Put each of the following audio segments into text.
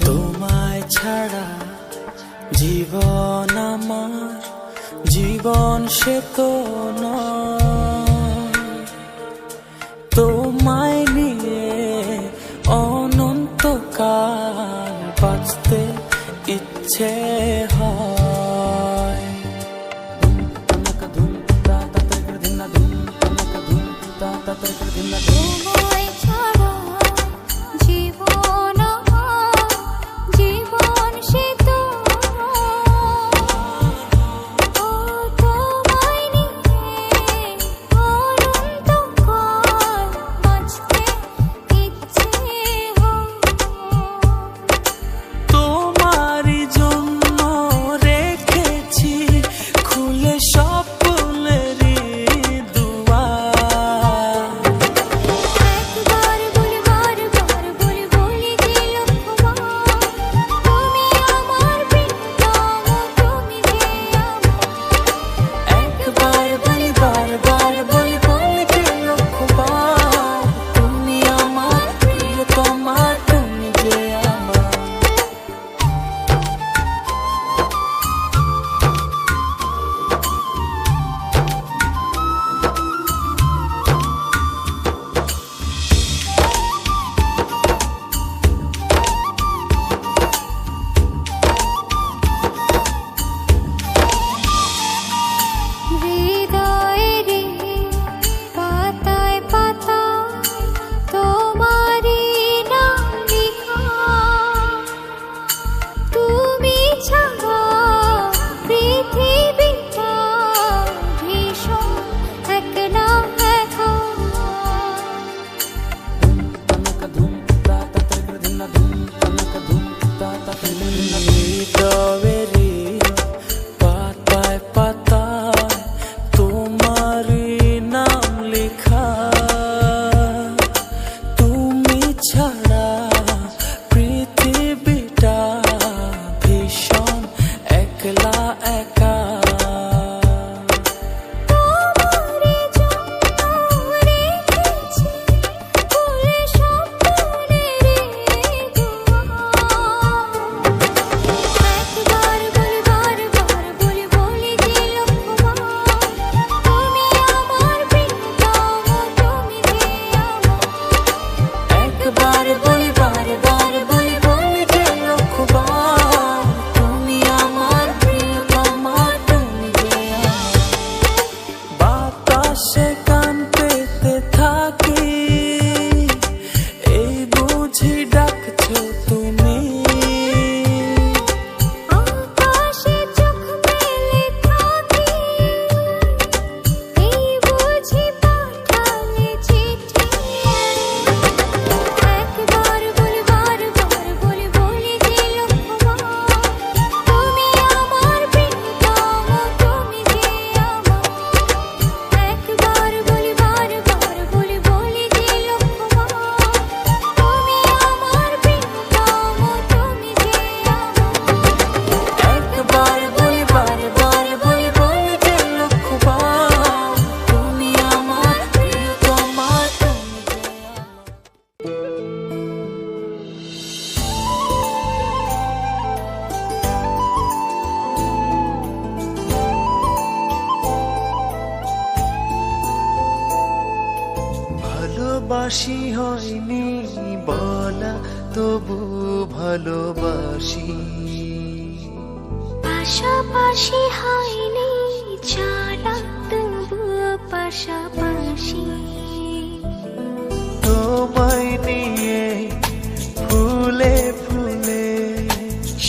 তোমায় ছাড়া জীবন আমার জীবন সে তো নয়, তোমায় নিয়ে অনন্তকাল বাঁচতে ইচ্ছে হয়। তোমায় ছাড়া জীবন আমার জীবন সে তো তোমায় নিয়ে অনন্তকাল বাঁচতে ইচ্ছে হয়। তোমারই জন্য রেখেছি খুলে স্বপ্নেরই দুয়ার। একবার বলি বারবার বলি বলি যে লক্ষ্যবার, তুমি আমার প্রিয়তম, তুমি যে আমার। একবার বলি বারবার বলি বলি যে লক্ষ্যবার, তুমি আমার প্রিয়তমা, তুমি যে আমার। হৃদয়েরই পাতায় পাতায় তোমারই নাম লেখা, তুমি ছাড়া পৃথিবীটা ভীষণ একলা একা। হৃদয়েরই পাতায় পাতায় তোমারই নাম লেখা, তুমি ছাড়া পৃথিবীটা ভীষণ একলা একা। তোমারই জন্য রেখেছি খুলে স্বপ্নেরই দুয়ার। একবার বলি বারবার বলি বলি যে লক্ষ্যবার, তুমি আমার প্রিয়তম, তুমি যে আমার। একবার বলি বারবার বলি বলি যে লক্ষ্যবার, তুমি আমার প্রিয়তমা, তুমি যে আমার। বাতাসে কান পেতে থাকি, এই বুঝি ডাকছো তুমি। আকাশে চোখ মেলে থাকি, এই বুঝি পাঠালে চিঠি। একবার বলি বারবার বলি বলি যে লক্ষ্যবার, তুমি আমার প্রিয়তম, তুমি যে আমার। একবার বলি বারবার বলি বলি যে লক্ষ্যবার, তুমি আমার প্রিয়তম, তুমি যে আমার। একবার বলি বারবার বলি বলি যে লক্ষ্যবার, তুমি আমার প্রিয়তমা, তুমি যে আমার। ভালোবাসি হয়নি বলা, তবু ভালোবাসি। পাশাপাশি হয়নি চলা, তবুও পাশাপাশি। তোমায় নিয়ে ফুলে ফুলে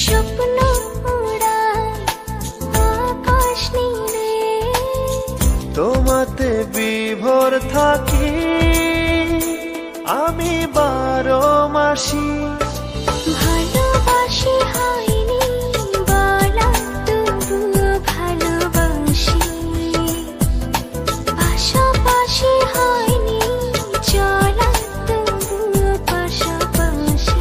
স্বপ্ন উড়ায় আকাশ নীলে, তোমাতে বিভোর থাকি আমি 12 মাসি। ভালোবাসি হয়নি বলা, তবুও ভালোবাসি। পাশাপাশি হয়নি চলা, তবুও পাশাপাশি।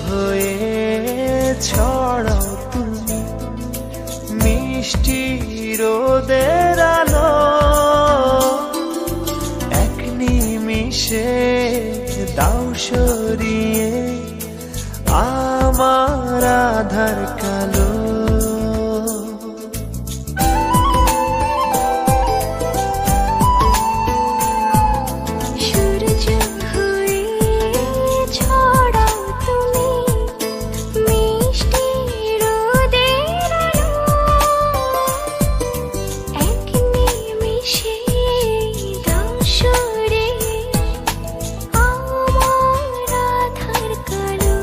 হয়ে ছড়াও তুমি মিষ্টি রোদের আলো এক নিমিষে দাও সরিয়ে আমার আধার কালো সূর্য হয়ে ছড়াও তুমি মিষ্টি রোদের আলো এক নিমিষে দাও সরিয়ে আমার আধার কালো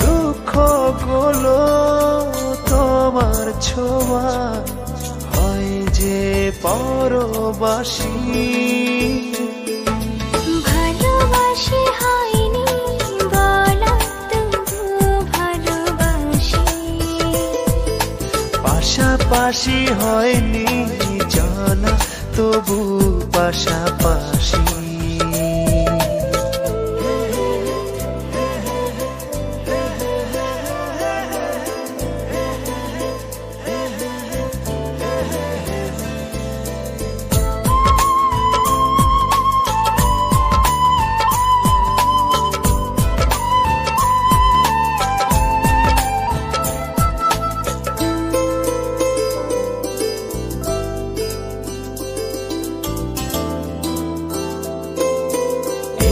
দুঃখ গুলো তোমার ছোঁয়া হয় যে পরবাসী ভালোবাসি হয়নি বলা তবুও ভালোবাসি পাশাপাশি হয়নি চলা তবু পাশাপাশি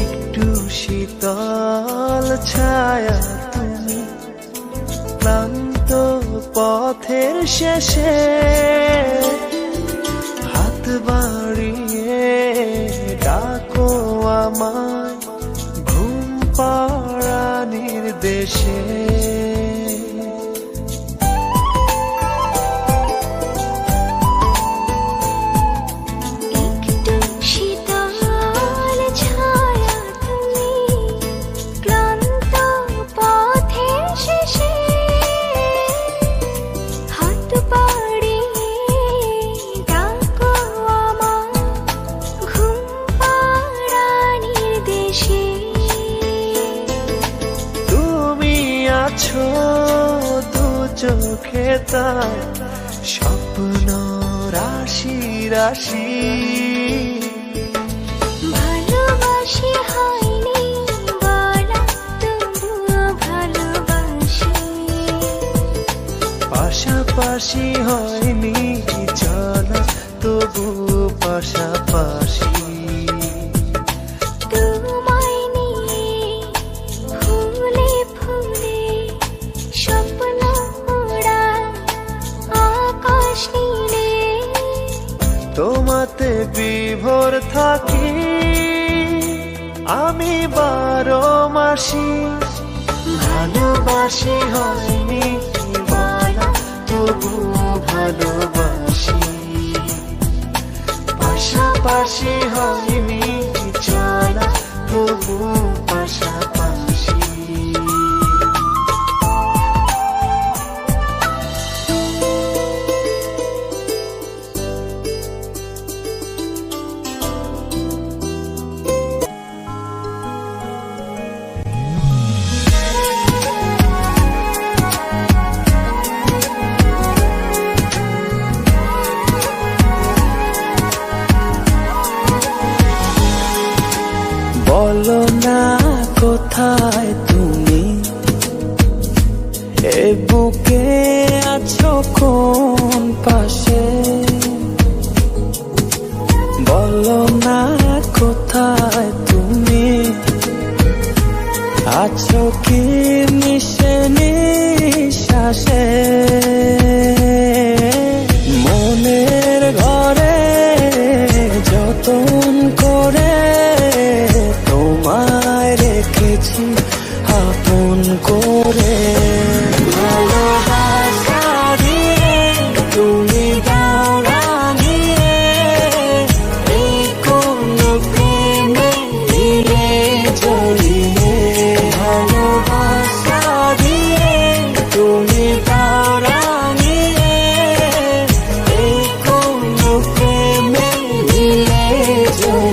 একটু শীতল ছায়া তুমি ক্লান্ত পথের শেষে হাত বাড়িয়ে ডাকো আমায় ঘুম পাড়ানির দেশে একটু শীতল ছায়া তুমি ক্লান্ত পথের শেষে হাত বাড়িয়ে ডাকো আমায় ঘুম পাড়ানির দেশে তুমি আছো দু চোখে তার স্বপ্ন রাশি রাশি ভালোবাসি হয়নি বলা তবুও ভালোবাসি পাশাপাশি হয়নি চলা তবু পাশাপাশি তোমায় নিয়ে ফুলে ফুলে স্বপ্ন ওড়ায় আকাশ নীলে তোমাতে বিভোর থাকি আমি 12 মাসি ভালোবাসি হয়নি বলা তবু ভালোবাসি পাশাপাশি হয়নি চলা তবু পাশাপাশি বলো না কোথায় তুমি এ বুকে আছো কোন পাশে বলো না কোথায় তুমি আছো কি মিশে নিঃশ্বাসে মনের ঘরে যতন করে তোমায় রেখেছি আপন করে ভালোবাসা দিয়ে তুমি দাও রাঙিয়ে এই কোন প্রেমে দিলে জড়িয়ে ভালোবাসা দিয়ে তুমি দাও রাঙিয়ে এই কোন প্রেমে দিলে জড়িয়ে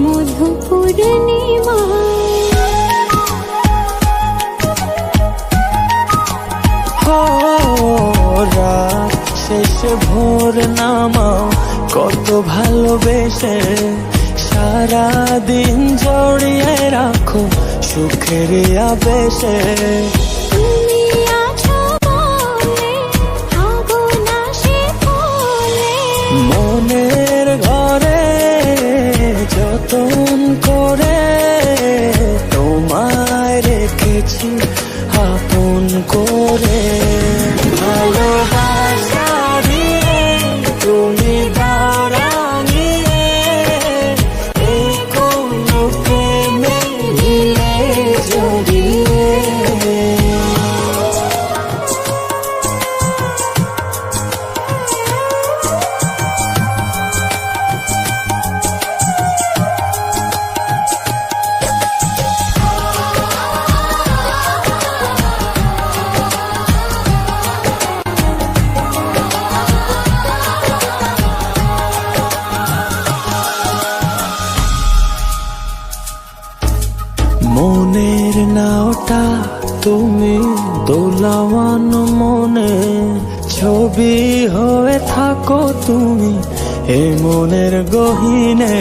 মধু পূর্ণিমা। রাত শেষে ভোর নামাও কত ভালোবেসে, সারাদিন জড়িয়ে রাখো সুখের আবেশে। তুমি আছো বলে আগুন আসে বলে, মনের ঘরে যতন করে তোমায় রেখেছি আপন করে। ভালোবাসা দিয়ে তুমি দাও রাঙিয়ে, এই কোন প্রেমে দিলে জড়িয়ে। মনের নাওটা তুমি দোলাওয়ান মনে, ছবি হয়ে থাকো তুমি এ মনের গহীনে।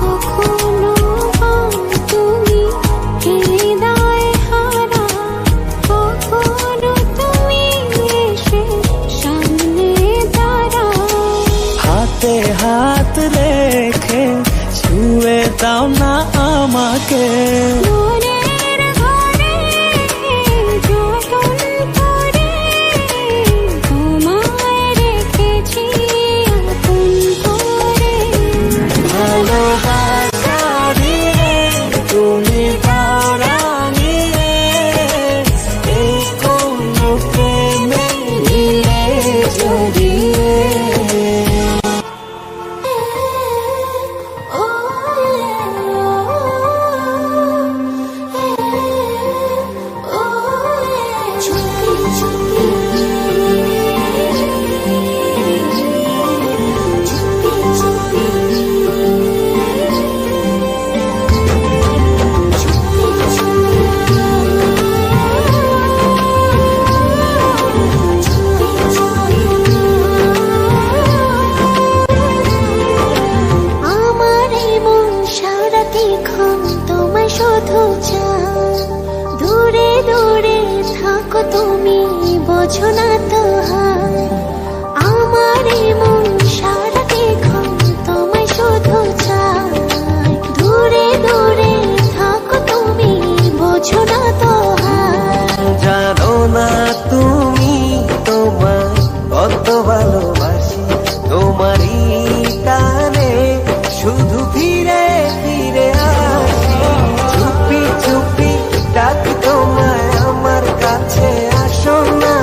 কখনো বা তুমি হৃদয় হারা, কখনো তুমি এসে সামনে দাঁড়াও। হাতে হাত রেখে ছুঁয়ে দাও না আমাকে, মনের ঘরে যতন করে তোমায় রেখেছি আপন করে। ভালোবাসা দিয়ে তুমি দাও রাঙিয়ে, এই কোন প্রেমে দিলে জড়িয়ে। আমার মন সারাদিক্ষণ তোমায় শুধু চায়, দূরে দূরে থাকো তুমি বোঝো না তো হায়। আমার মন সারাদিক্ষণ তোমায় শুধু চায়, দূরে দূরে থাকো তুমি বোঝো না তো হায়। জানো না তুমি তোমায় কত ভালোবাসি, তোমারই টানে শুধু ফিরে ফিরে আসি। চুপি চুপি ডাকি তোমায় আমার কাছে, আসো না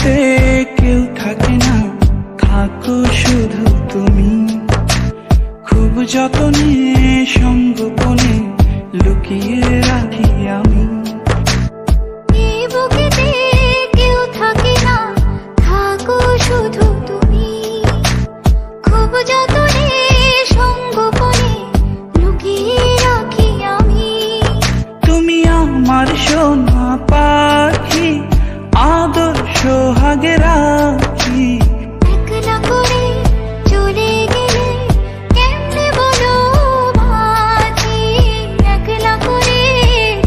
বুকেতে কেউ থাকে না, থাকো শুধু তুমি। খুব যতনে সঙ্গোপনে লুকিয়ে রাখি আমি। এই বুকেতে কেউ থাকে না, থাকো শুধু তুমি। খুব যতনে সঙ্গোপনে লুকিয়ে রাখি আমি। তুমি আমার সোনা পাখি, আদর সোহাগে রাখি। একলা করে চলে গেলে কেমনে বলো বাঁচি। একলা করে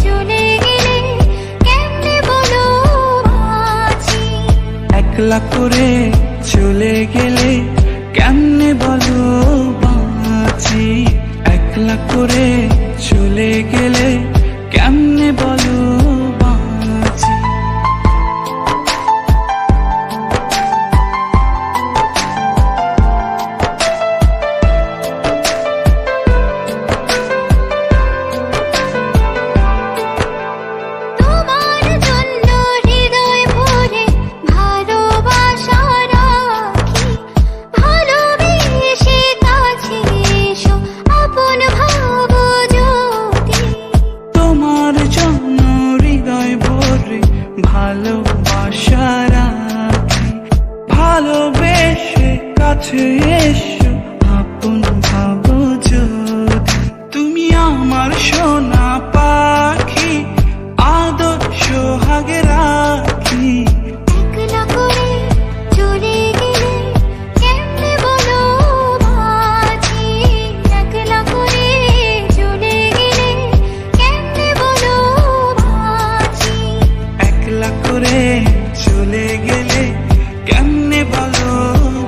চলে গেলে কেমনে বলো বাঁচি। একলা করে চলে গেলে কেমনে বলো বাঁচি। একলা করে চলে গেলে কেমনে বলো বাঁচি। তোমার জন্য হৃদয় ভরে ভালোবাসা রাখি। ভালোবেসে কাছে এসো আপন ভাবো যদি। তোমার জন্য হৃদয় ভরে ভালোবাসা রাখি। ভালোবেসে কাছে এসো আপন ভাবো যদি। তুমি আমার সোনা পাখি, আদর সোহাগে রাখি। একলা করে চলে গেলে কেমনে বলো বাঁচি। একলা করে চলে গেলে কেমনে বলো বাঁচি। একলা করে চলে গেলে কেমনে বলো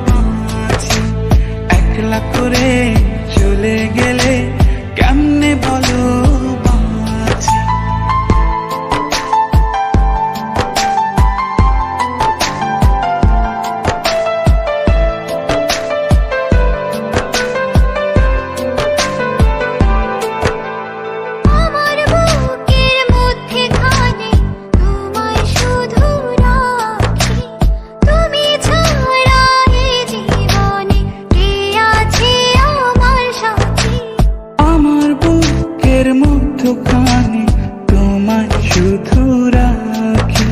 বাঁচি। একলা করে চলে গেলে কেমনে বলো বাঁচি। আমার বুকের মধ্যেখানে তোমায় শুধু রাখি। তুমি ছাড়া এ জীবনে কে আছে আমার সাথী। আমার বুকের মধ্যখানে তোমায় শুধু রাখি।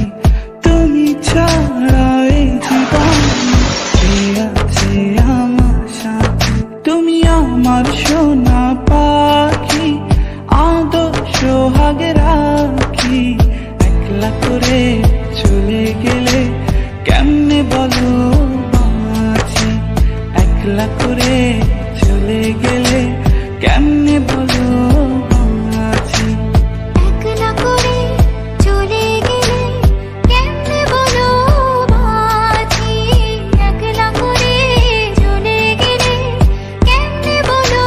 তুমি ছাড়া এই জীবনে কে আছে আমার সাথে। তুমি আমার সোনা পাখি, আদর সোহাগে রাখি। একলা করে চলে গেলে কেমনে বলো বাঁচি। একলা করে চলে গেলে কেমনে বলো বাঁচি। একলা করে চলে গেলে কেমনে বলো বাঁচি। একলা করে চলে গেলে কেমনে বলো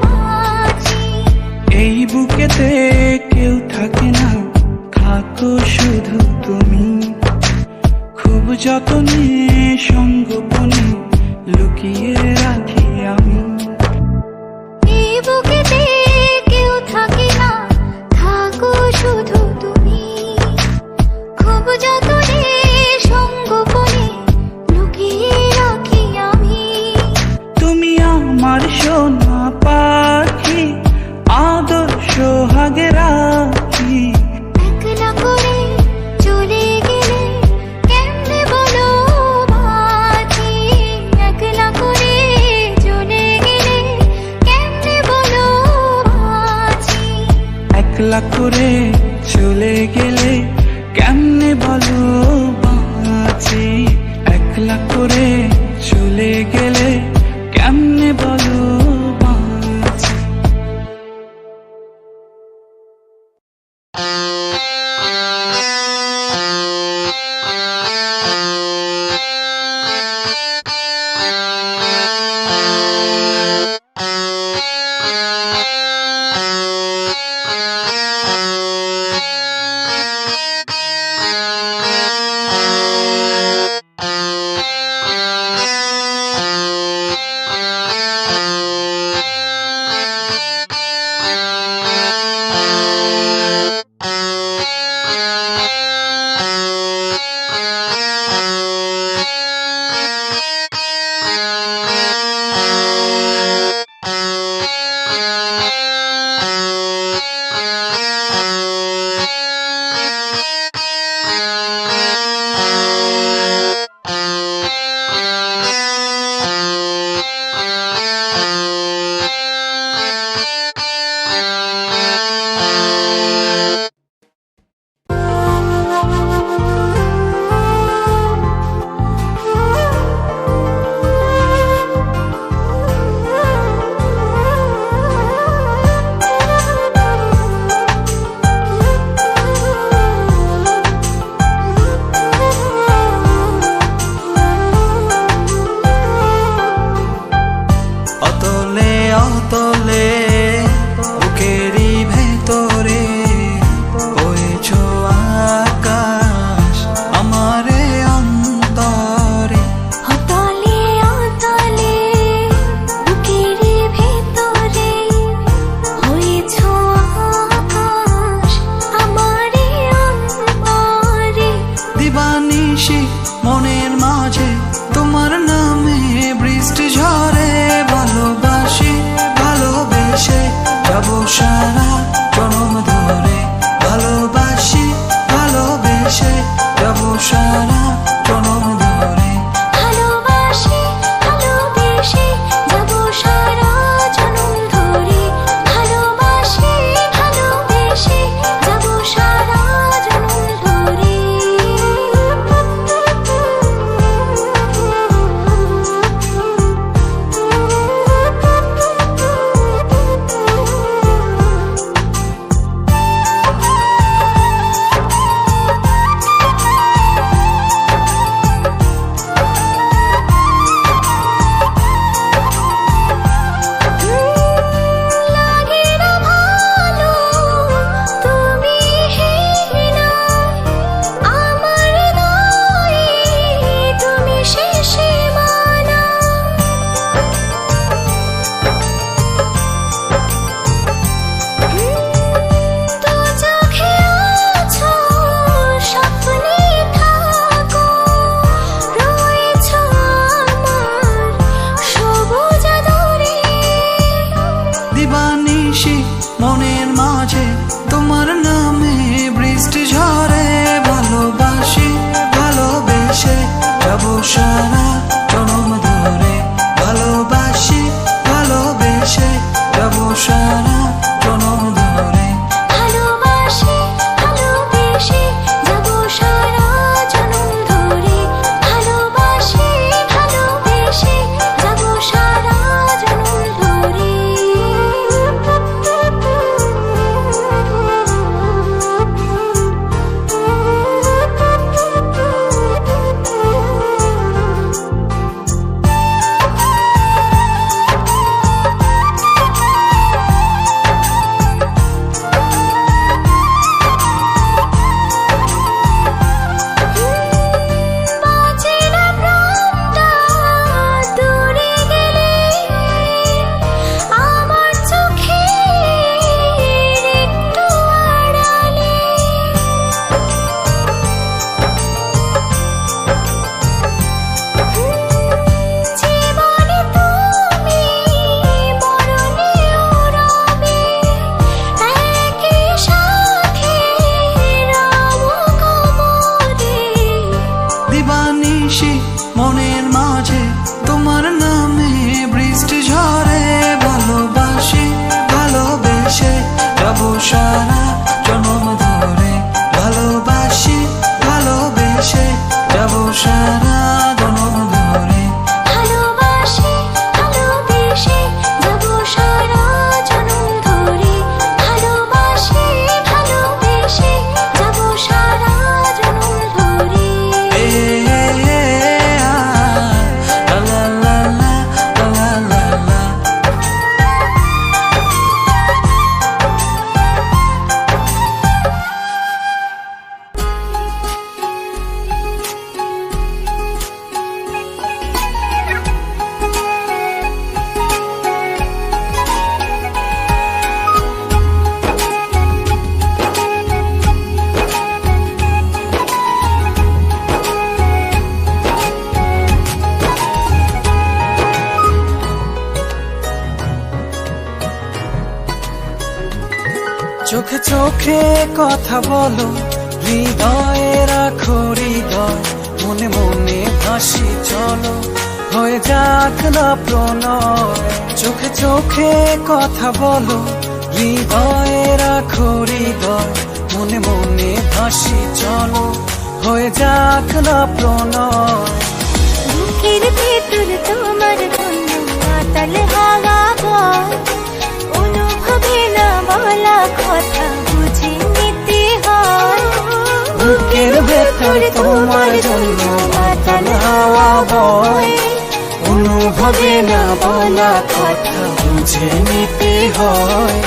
বাঁচি। এই বুকেতে কেউ থাকে না, থাকো শুধু তুমি। খুব যতনে সঙ্গোপনে লুকিয়ে রাখি আমি। এই বুকেতে কেউ থাকে না, থাকো শুধু তুমি। খুব যতনে সঙ্গোপনে লুকিয়ে রাখি আমি। তুমি আমার সোনা পাখি, আদর সোহাগে রাখি। একলা করে চলে গেলে কেমনে বলো বাঁচি। একলা করে চলে গেলে কেমনে বলো বাঁচি। একলা করে চলে গেলে কেমনে বলো বাঁচি। একলা করে চলে গেলে কেমনে বলো বাঁচি। নিশি মনের মাঝে তোমার নামে বৃষ্টি ঝরে। ভালোবাসি ভালোবেসে যাবো সারা জনম ধরে। ভালোবাসি ভালোবেসে যাবো সারা জনম ধরে। ভালোবাসি ভালোবেসে যাব সারা জনম ধরে। ভালোবাসি ভালোবেসে যাব সারা জনম ধরে। এ লা লা লা লা লা লা লা। চোখে চোখে কথা বলো, হৃদয়ে রাখো হৃদয়। মনে মনে ভাসি চলো, হয়ে যাক না প্রণয়। চোখে চোখে কথা বলো, হৃদয়ে রাখো হৃদয়। মনে মনে ভাসি চলো, হয়ে যাক না প্রণয়। বুকের ভেতর তোমার জন্য মাতাল হাওয়া বয়। অনুভবে না বলা কথা বুঝে নিতে হয়। বুকের ভেতর তোমার জন্য মাতাল হাওয়া বয়। অনুভবে না বলা কথা বুঝে নিতে হয়।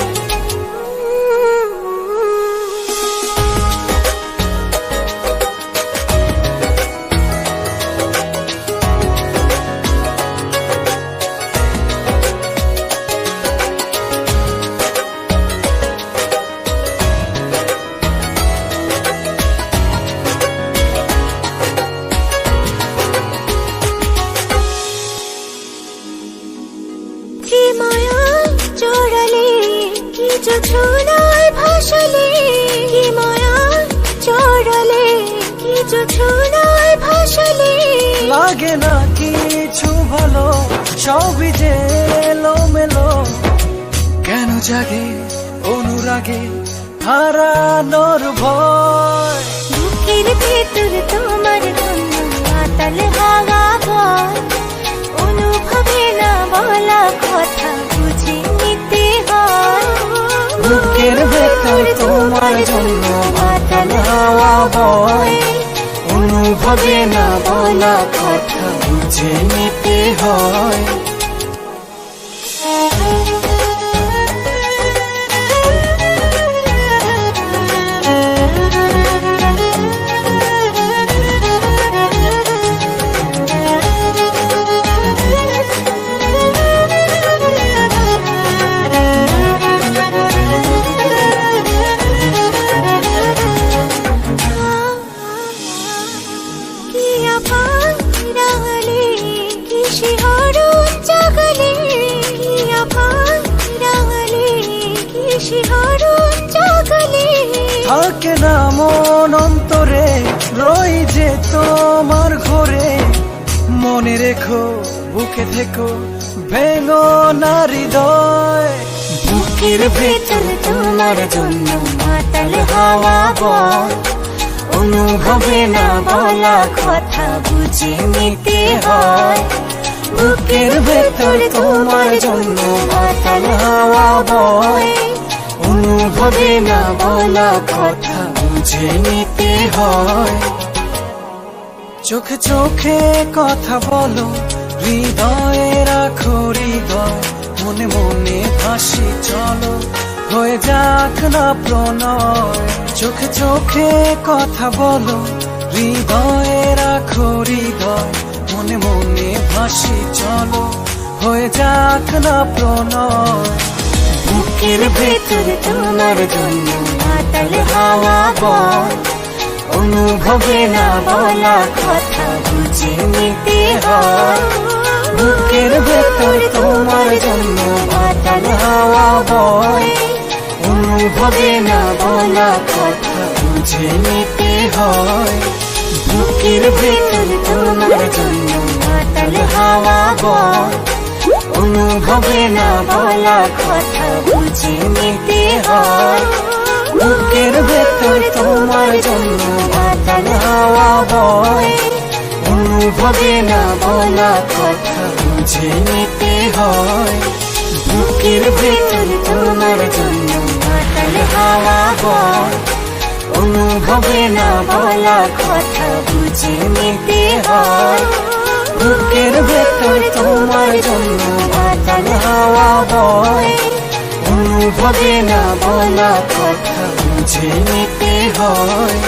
কি মায়া চড়ালে কি যোছনায় ভাসালে। কি মায়া চড়ালে কি যোছনায় ভাসালে। লাগে না কিছু ভালো, সবই যে এলোমেলো। কেন জাগে অনুরাগে হারানোর ভয়। বুকের ভেতর তোমার জন্য মাতাল হাওয়া বয়। অনুভবে না বলা কথা বুঝে নিতে হয়। বুকের ভেতর তোমার জন্য মাতাল হাওয়া বয়। অনুভবে না বলা কথা বুঝে নিতে হয়। কি আপার রাঙালে কি শিহরণ জাগালে। কি আপার রাঙালে কি শিহরণ জাগালে। থাকে না মন অন্তরে, রই যে তোমার ঘরে। মনে রেখো বুকে থেকো, ভেঙো না হৃদয়। বুকের ভেতর তোমার জন্য মাতাল হাওয়া বয়। অনুভবে না বলা কথা বুঝে নিতে হয়। বুকের ভেতর তোমার জন্য মাতাল হাওয়া বয়। অনুভবে না বলা কথা বুঝে নিতে হয়। চোখে চোখে কথা বলো, হৃদয়ে রাখো হৃদয়। মনে মনে ভাসি চলো, হয়ে যাক না প্রণয়। চোখে চোখে কথা বলো, হৃদয়ে রাখো হৃদয়। মনে মনে ভাসি চলো, হয়ে যাক না প্রণয়। বুকের ভেতর তোমার জন্য মাতাল হাওয়া বয়। অনুভবে না বলা কথা বুঝে নিতে হয়। বুকের ভেতর তোমার জন্য মাতাল হাওয়া বয়। অনুভবে না বলা কথা বুঝে নিতে হয়। বুকের ভেতর তোমার জন্য মাতাল হাওয়া বয়, অনুভবে না বলা কথা বুঝে নিতে হয়। বুকের ভেতর তোমার জন্য মাতাল হাওয়া বয়, অনুভবে না বলা কথা বুঝে নিতে হয়। বুকের ভেতর তোমার জন্য মাতাল হাওয়া বয়, অনুভবে না বলা কথা বুঝে নিতে হয়। বুকের ভেতর তোমার জন্য মাতাল হাওয়া বয়, অনুভবে না বলা কথা বুঝে নিতে হয়।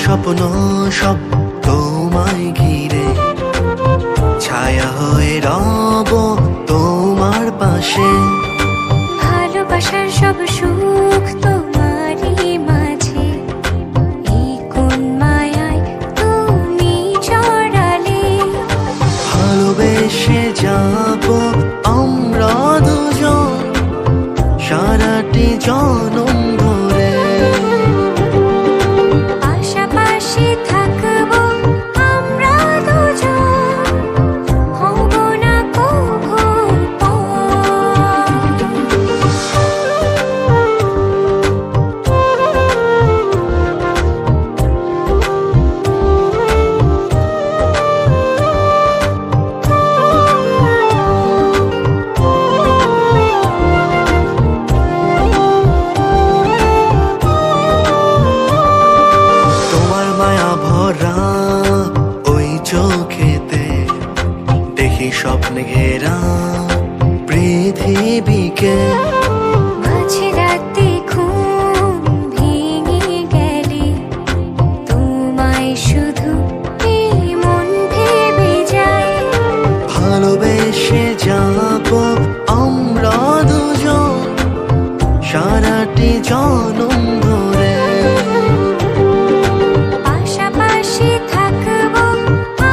স্বপ্ন সব তোমায় ঘিরে, ছায়া হয়ে রব তোমার পাশে। ভালোবাসার সব সুখ তোমারই মাঝে, এই কোন মায়ায় তুমি জড়ালে। ভালোবেসে যাব আমরা দুজন সারাটি জনম ধরে। পাশাপাশি থাকবো আমরা দুজন, হব না কভু পর। তোমার মায়া ভরা ওই চোখেতে দেখি স্বপ্নে ঘেরা পৃথিবীকে। মাঝে রাতে ঘুম ভেঙে গেলে তোমায় শুধু এই মন ভেবে যায়। ভালোবেসে যাব আমরা দুজন সারাটি জনম ধরে। পাশাপাশি থাকবো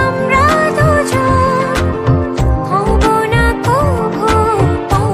আমরা দুজন, হব না কভু পর।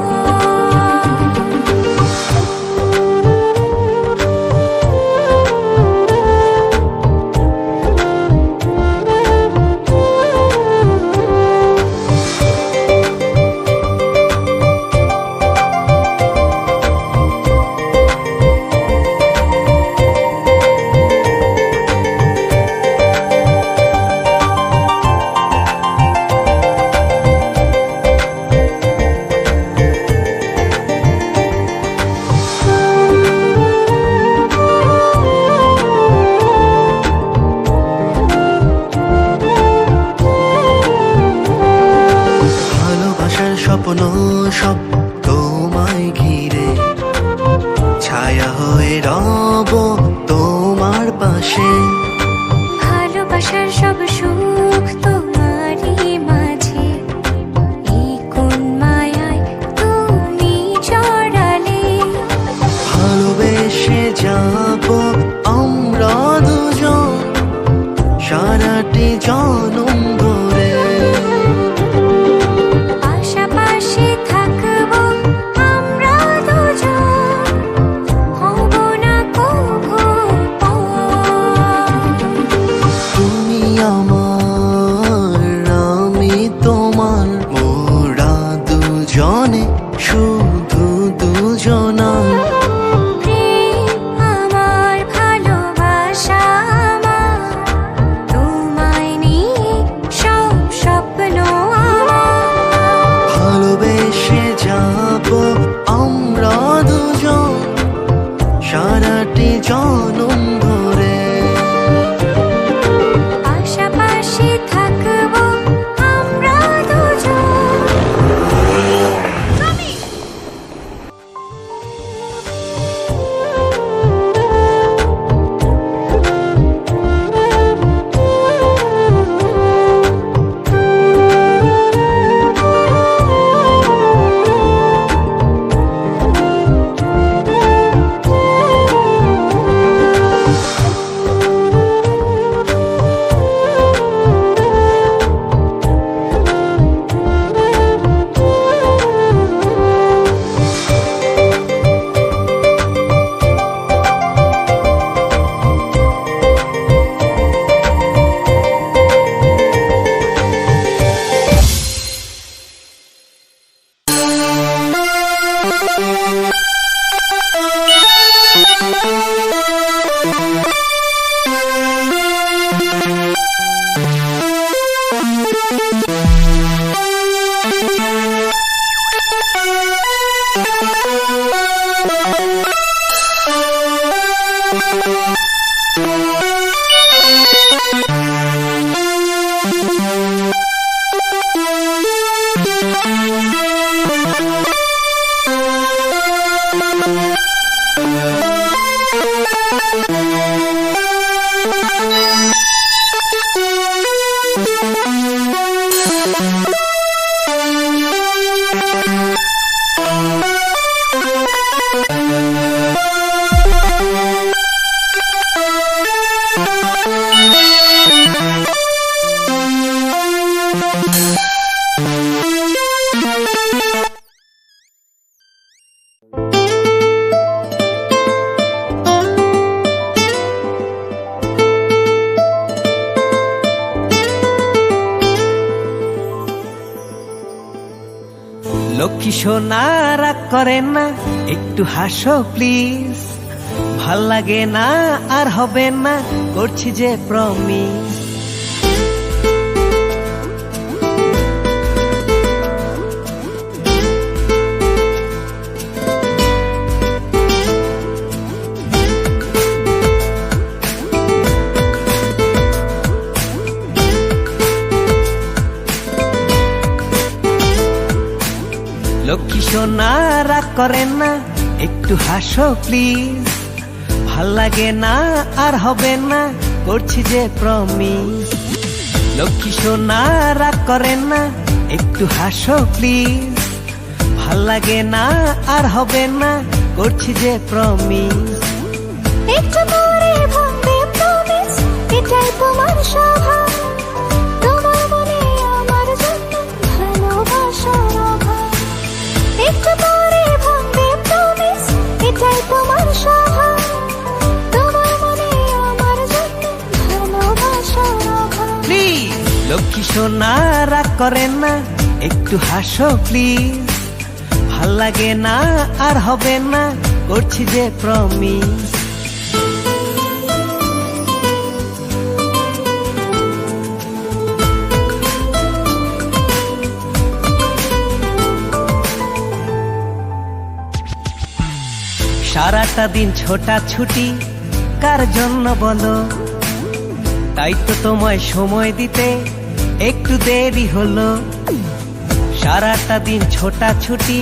ভালোবাসার স্বপ্ন সব তোমায় ঘিরে, ছায়া হয়ে রব তোমার পাশে। ভালোবাসার সব সুখ তোমারই মাঝে, এই কোন মায়ায় তুমি জড়ালে। যাব আমরা দুজন সারাটি জনম ধরে। পাশাপাশি থাকবো আমরা দুজন, হব না কভু পর। তুমি আমার আমি তোমার, মোরা দুজনে শুধু দুজনার। প্রেম আমার, ভালোবাসা আমার, তোমায় নিয়ে সব স্বপ্ন আমার। ভালোবেসে যাব আমরা দুজন সারাটি জনম ধরে। পাশাপাশি থাকবো আমরা দুজন। লক্ষ্মী সোনা রাগ করেন না, একটু হাসো প্লিজ। ভাল লাগে না আর হবে না, করছি যে প্রমিস। লক্ষ্মী সোনা রাগ করেন না, একটু হাসো প্লিজ। ভাল লাগে না আর হবে না, করছি যে প্রমিস। লক্ষ্মী সোনা রাগ করেন না, একটু হাসো প্লিজ। ভাল লাগে না আর হবে না, করছি যে প্রমিস। একটু পরে ভাঙবে প্রমিস, এটাই তোমার স্বভাব। তোমার মনে আমার জন্য ভালোবাসার অভাব। একটু পরে ভাঙবে প্রমিস, এটাই তোমার স্বভাব। তোমার মনে আমার জন্য ভালোবাসার অভাব। প্লিজ লক্ষ্মী সোনা রাগ করেন না, একটু হাসো প্লিজ। ভাল লাগে না আর হবে না, করছি যে প্রমিস। সারাটা দিন ছোটা ছুটি কার জন্য বলো, তাই তো তোমায় সময় দিতে একটু দেরি হলো। সারাটা দিন ছোটা ছুটি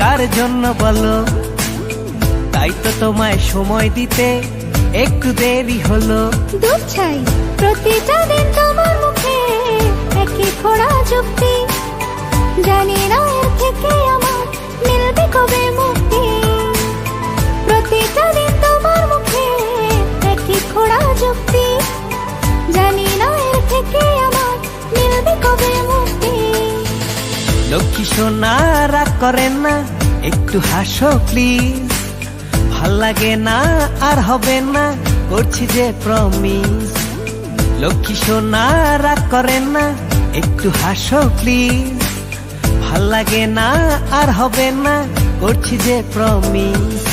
কার জন্য বলো, তাই তো তোমায় সময় দিতে একটু দেরি হলো। দুধ চাই প্রতিটা দিন তোমার মুখে একই খোড়া যুক্তি। জানি না এর থেকে আমার মিলবে কবে মুক্তি। প্রতিটা দিন তোমার মুখে লক্ষ্মী সোনা রাগ করেন না, একটু হাসো প্লিজ। ভাল লাগে না আর হবে না, করছি যে প্রমিস। লক্ষ্মী সোনা রাগ করেন না, একটু হাসো প্লিজ। ভাল লাগে না আর হবে না, করছি যে প্রমিস।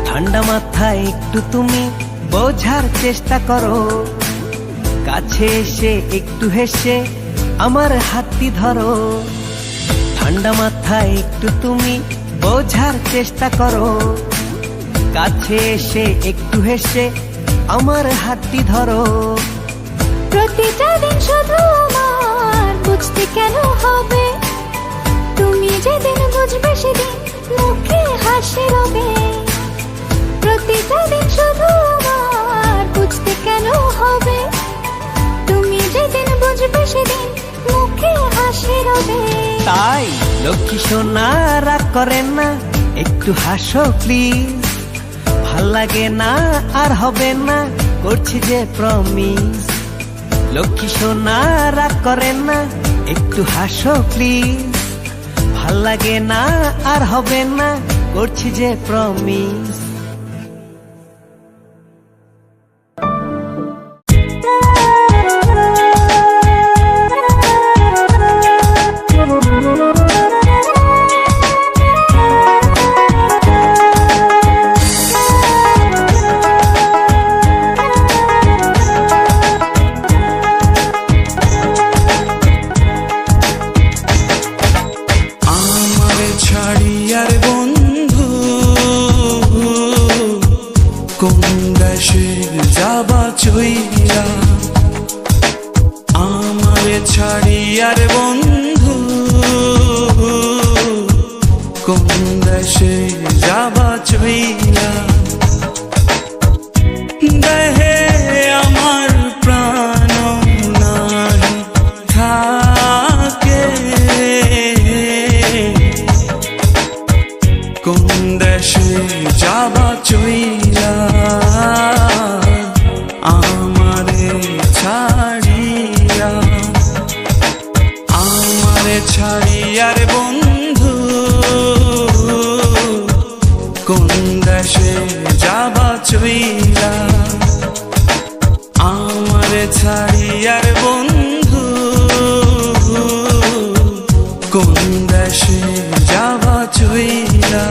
ঠান্ডা মাথায় একটু তুমি বোঝার চেষ্টা করো, কাছে এসে একটু হেসে আমার হাতটি ধরো। ঠান্ডা মাথায় একটু তুমি বোঝার চেষ্টা করো, কাছে এসে একটু হেসে আমার হাতটি ধরো। প্রতিটা দিন শুধু আমার বুঝতে কেন হবে, তুমি যেদিন বুঝবে সেদিন মুখে হাসি রবে। প্রতিটা দিন শুধু আমার বুঝতে কেন হবে, তুমি যেদিন বুঝবে সেদিন মুখে হাসি রবে। তাই লক্ষ্মী সোনা রাগ করেন না, একটু হাসো প্লিজ। ভাল লাগে না আর হবে না, করছি যে প্রমিস। লক্ষ্মী সোনা রাগ করেন না, একটু হাসো প্লিজ। ভাল লাগে না আর হবে না, করছি যে প্রমিস। ছাড়িয়ার বন্ধু কোন দেশে যাবা চইয়া, আমারে ছাড়িয়ার বন্ধু কোন দেশে যাবা চইয়া। দেহে আমার প্রাণ নাহি থাকে, কোন দেশে যাবা চইলা আমারে ছাড়িয়া। আমারে ছাড়িয়ার বন্ধু কোন দেশে যাবা চইলা, আমারে ছাড়িয়ার বন্ধু কোন দেশে যাবা চইলা।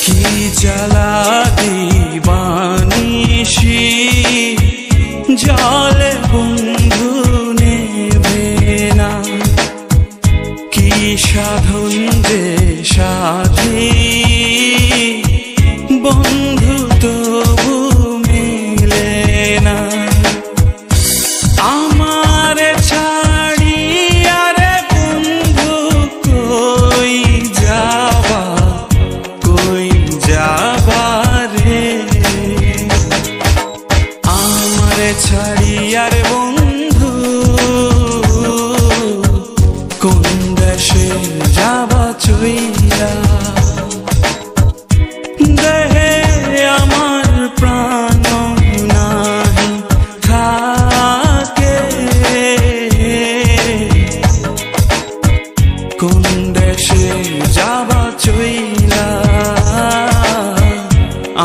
কি জ্বালা দিবানিশি জলে বন্ধু নেবে না, কি সাধন যে সাধি বন্ধু তবু মিলে না। আমার ছাড়িয়ার বন্ধু কই যাবা, কই যাবা রে। আমার ছাড়িয়ার বন্ধু কোন দেশে যাবা চইলা। দেহে আমার প্রাণ নাহি থাকে, কোন দেশে যাবা চইলা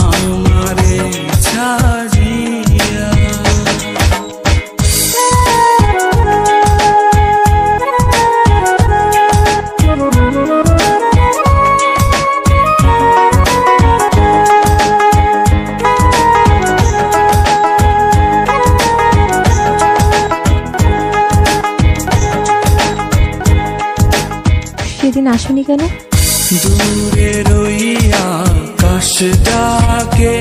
আমারে ছাড়িয়া। সেদিন আসনি কেন? দূরে রইয়া আকাশ ডাকে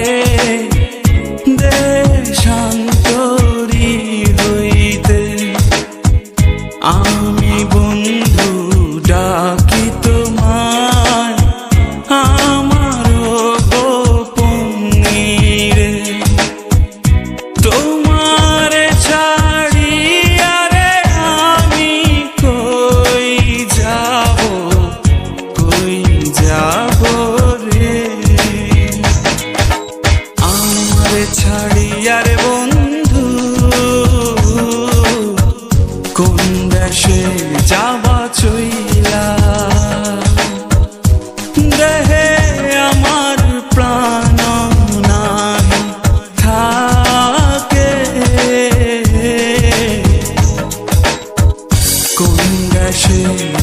দেশান্তরী হইতে আমি বন্ধু ডাকি তোমায় আমার গোপনে রে তোমারে ছাড়িয়া রে আমি কই যাব রে আমারে ছাড়িয়া রে বন্ধু কোন দেশে যাবা চইলা দেহে আমার প্রাণ নাহি থাকে কোন দেশে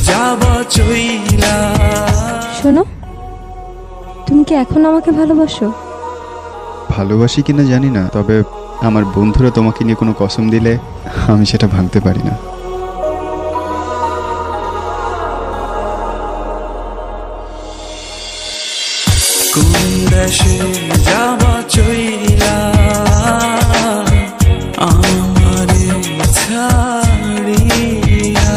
যাবা চইলা। শোনো, তুমি কি এখন আমাকে ভালোবাসো? ভালোবাসি কিনা জানি না, তবে আমার বন্ধুরা তোমাকে নিয়ে কোনো কসম দিলে আমি সেটা ভাঙতে পারি না। কোন দেশে যাবা চইলা আমারে ছাড়িয়া।